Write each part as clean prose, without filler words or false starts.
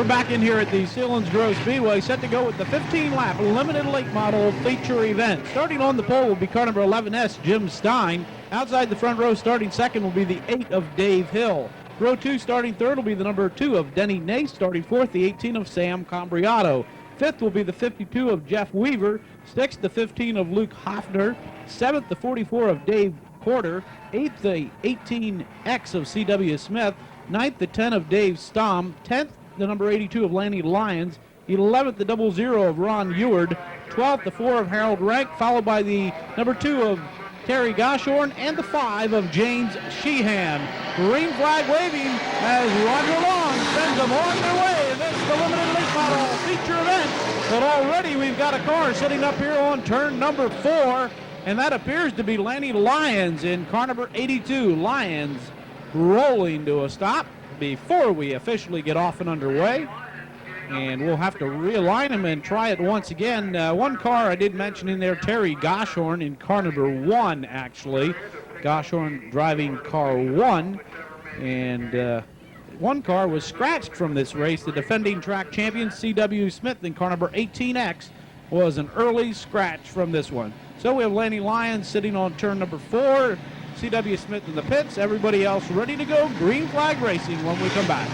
back in here at the Selinsgrove Speedway, set to go with the 15-lap limited late model feature event. Starting on the pole will be car number 11S, Jim Stein. Outside the front row, starting second, will be the 8 of Dave Hill. Row 2, starting third, will be the number 2 of Denny Nace. Starting fourth, the 18 of Sam Cambriato. Fifth will be the 52 of Jeff Weaver. Sixth, the 15 of Luke Hoffner. Seventh, the 44 of Dave Corter. Eighth, the 18X of C.W. Smith. Ninth, the 10 of Dave Stom. 10th, the number 82 of Lanny Lyons. 11th, the 00 of Ron Eward. 12th, the 4 of Harold Rank, followed by the number 2 of Terry Goshorn, and the 5 of James Sheehan. Green flag waving as Roger Long sends them on their way. This is the limited late model feature event. But already we've got a car sitting up here on turn number 4, and that appears to be Lanny Lyons in car number 82. Lyons rolling to a stop before we officially get off and underway. And we'll have to realign him and try it once again. One car I did mention in there, Terry Goshorn in car number 1, actually. Goshorn driving car 1. And one car was scratched from this race. The defending track champion, C.W. Smith, in car number 18X, was an early scratch from this one. So we have Lanny Lyons sitting on turn number 4. C.W. Smith in the pits. Everybody else ready to go. Green flag racing when we come back.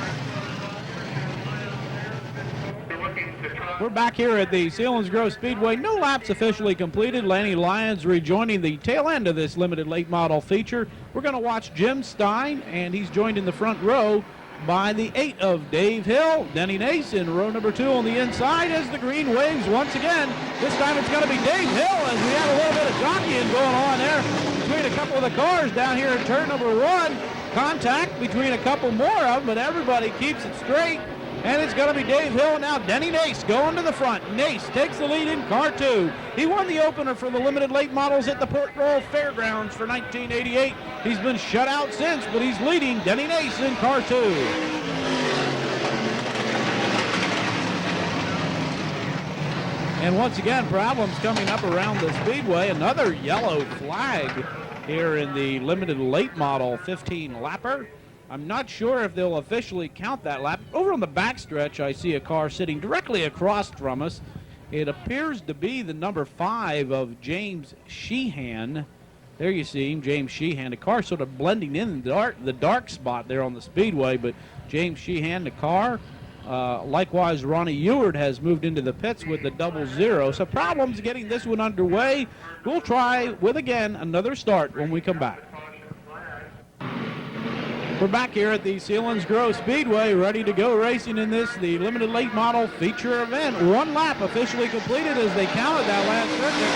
We're back here at the Selinsgrove Speedway. No laps officially completed. Lanny Lyons rejoining the tail end of this limited late model feature. We're going to watch Jim Stein, and he's joined in the front row by the 8 of Dave Hill. Denny Nace in row number 2 on the inside as the green waves once again. This time it's going to be Dave Hill as we have a little bit of jockeying going on there between a couple of the cars down here in turn number 1. Contact between a couple more of them, but everybody keeps it straight. And it's going to be Dave Hill now. Denny Nace going to the front. Nace takes the lead in car 2. He won the opener for the limited late models at the Port Royal Fairgrounds for 1988. He's been shut out since, but he's leading Denny Nace in car 2. And once again, problems coming up around the speedway. Another yellow flag here in the limited late model 15-lapper. I'm not sure if they'll officially count that lap. Over on the backstretch, I see a car sitting directly across from us. It appears to be the number 5 of James Sheehan. There you see him, James Sheehan. The car sort of blending in the dark spot there on the speedway, but James Sheehan, the car. Likewise, Ronnie Eward has moved into the pits with the 00. So problems getting this one underway. We'll try with, again, another start when we come back. We're back here at the Selinsgrove Speedway, ready to go racing in this, the limited late model feature event. One lap officially completed as they counted that last circuit.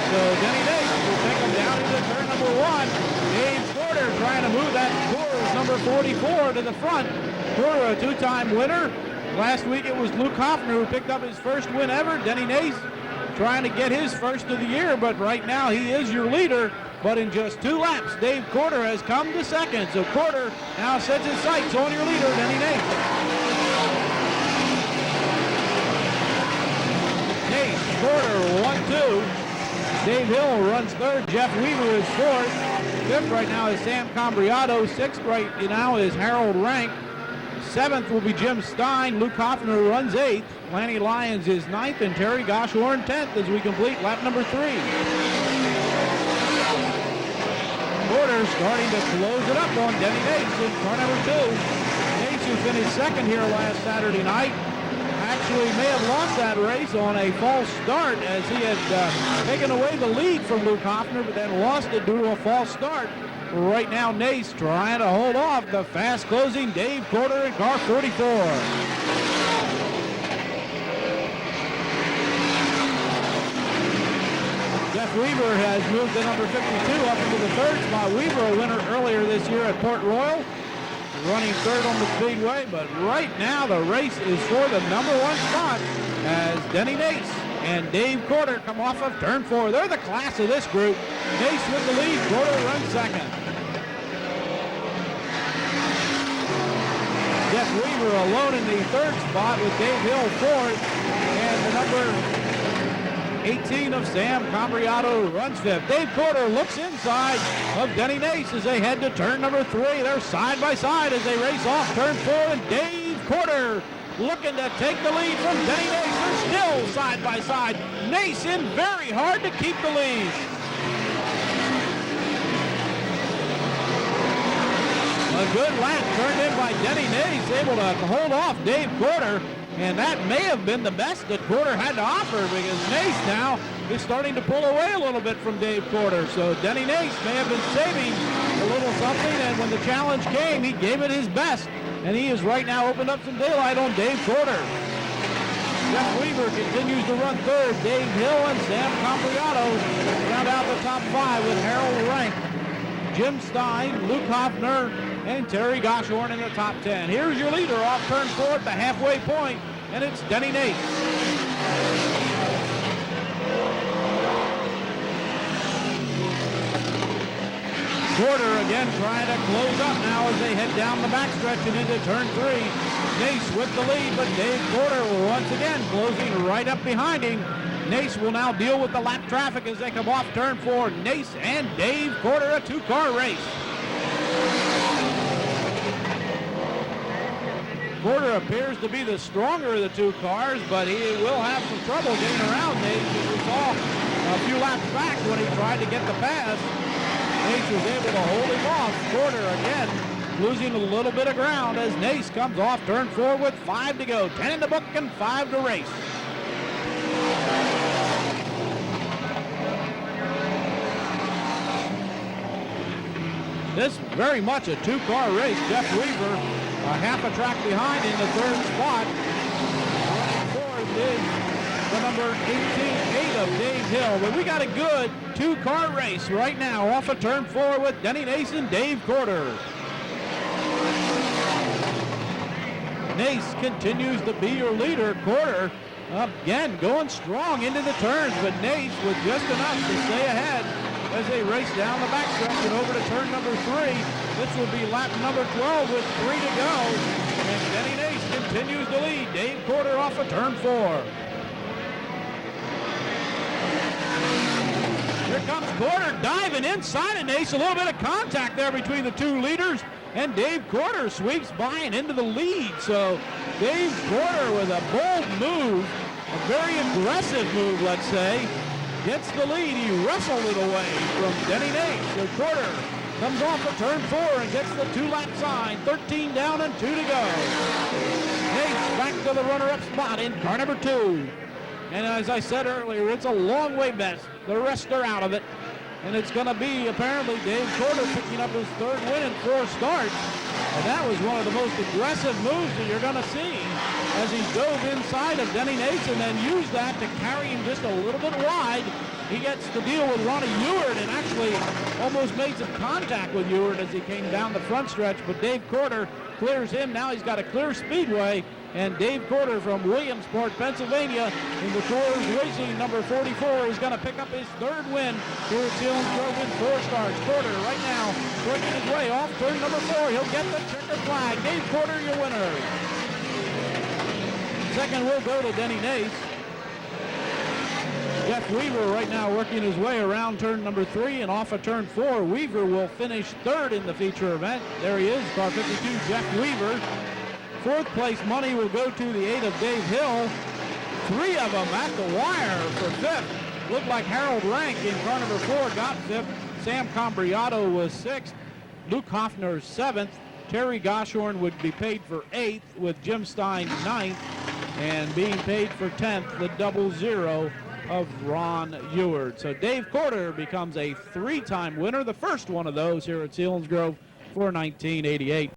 So Denny Nace will take them down into turn number 1. Dave Corter trying to move that Coors number 44 to the front. Corter, a two-time winner. Last week it was Luke Hoffner who picked up his first win ever. Denny Nace trying to get his first of the year, but right now he is your leader. But in just 2 laps, Dave Corter has come to second. So Corter now sets his sights on your leader, Denny Nace. Nace, Corter, 1-2. Dave Hill runs third. Jeff Weaver is fourth. Fifth right now is Sam Cambriato. Sixth right now is Harold Rank. Seventh will be Jim Stein. Luke Hoffner runs 8th. Lanny Lyons is 9th, and Terry Goshorn 10th as we complete lap number 3. Corter starting to close it up on Denny Nace in car number 2. Nace, who finished second here last Saturday night, actually may have lost that race on a false start as he had taken away the lead from Luke Hoffner, but then lost it due to a false start. Right now, Nace trying to hold off the fast-closing Dave Corter in car 44. Jeff Weaver has moved to number 52 up into the third spot. Weaver, a winner earlier this year at Port Royal, running third on the speedway, but right now the race is for the number 1 spot as Denny Nace and Dave Corter come off of turn 4. They're the class of this group. Nace with the lead, Corter runs second. Jeff Weaver alone in the third spot with Dave Hill fourth, and the number 18 of Sam Cambriato runs 5th. Dave Corter looks inside of Denny Nace as they head to turn number 3. They're side by side as they race off turn 4, and Dave Corter looking to take the lead from Denny Nace. They're still side by side. Nace in very hard to keep the lead. A good lap turned in by Denny Nace, able to hold off Dave Corter, and that may have been the best that Corter had to offer, because Nace now is starting to pull away a little bit from Dave Corter. So Denny Nace may have been saving a little something, and when the challenge came, he gave it his best, and he has right now opened up some daylight on Dave Corter. Jeff Weaver continues to run third. Dave Hill and Sam Combriato round out the top five with Harold Rank, Jim Stein, Luke Hoffner, and Terry Goshorn in the top 10. Here's your leader off turn 4 at the halfway point, and it's Denny Nace. Corter again trying to close up now as they head down the backstretch and into turn 3. Nace with the lead, but Dave Corter once again closing right up behind him. Nace will now deal with the lap traffic as they come off turn 4. Nace and Dave Corter, a two-car race. Corter appears to be the stronger of the two cars, but he will have some trouble getting around Nace, as we saw a few laps back when he tried to get the pass. Nace was able to hold him off. Corter again losing a little bit of ground as Nace comes off turn 4 with 5 to go. 10 in the book and 5 to race. This very much a two-car race. Jeff Weaver half a track behind in the third spot. Fourth is the number 18, 8 of Dave Hill. But we got a good two-car race right now off of turn 4 with Denny Nace and Dave Corter. Nace continues to be your leader. Corter again going strong into the turns, but Nace with just enough to stay ahead as they race down the backstretch and over to turn number 3. This will be lap number 12 with 3 to go. And Denny Nace continues to lead. Dave Corter off of turn 4. Here comes Corter diving inside of Nace. A little bit of contact there between the two leaders. And Dave Corter sweeps by and into the lead. So Dave Corter with a bold move, a very aggressive move, let's say, gets the lead. He wrestled it away from Denny Nace. So Corter comes off of turn 4 and gets the 2-lap sign. 13 down and 2 to go. Nace back to the runner-up spot in car number 2. And as I said earlier, it's a long way best. The rest are out of it. And it's going to be apparently Dave Corter picking up his third win in 4 starts. And that was one of the most aggressive moves that you're going to see as he dove inside of Denny Nace and then used that to carry him just a little bit wide. He gets to deal with Ronnie Ewart and actually almost made some contact with Ewart as he came down the front stretch. But Dave Corter clears him. Now he's got a clear speedway. And Dave Corter from Williamsport, Pennsylvania, in the Coors Racing number 44, is going to pick up his third win here at Selinsgrove in 4 starts. Corter right now working his way off turn number 4. He'll get the checker flag. Dave Corter, your winner. Second will go to Denny Nace. Jeff Weaver right now working his way around turn number 3 and off of turn 4. Weaver will finish third in the feature event. There he is, car 52, Jeff Weaver. Fourth place money will go to the 8 of Dave Hill. 3 of them at the wire for 5th. Looked like Harold Rank in car number 4 got 5th. Sam Combriato was 6th. Luke Hoffner 7th. Terry Goshorn would be paid for 8th with Jim Stein 9th. And being paid for 10th, the 00 of Ron Ewart. So Dave Corter becomes a 3-time winner, the first one of those here at Selinsgrove for 1988.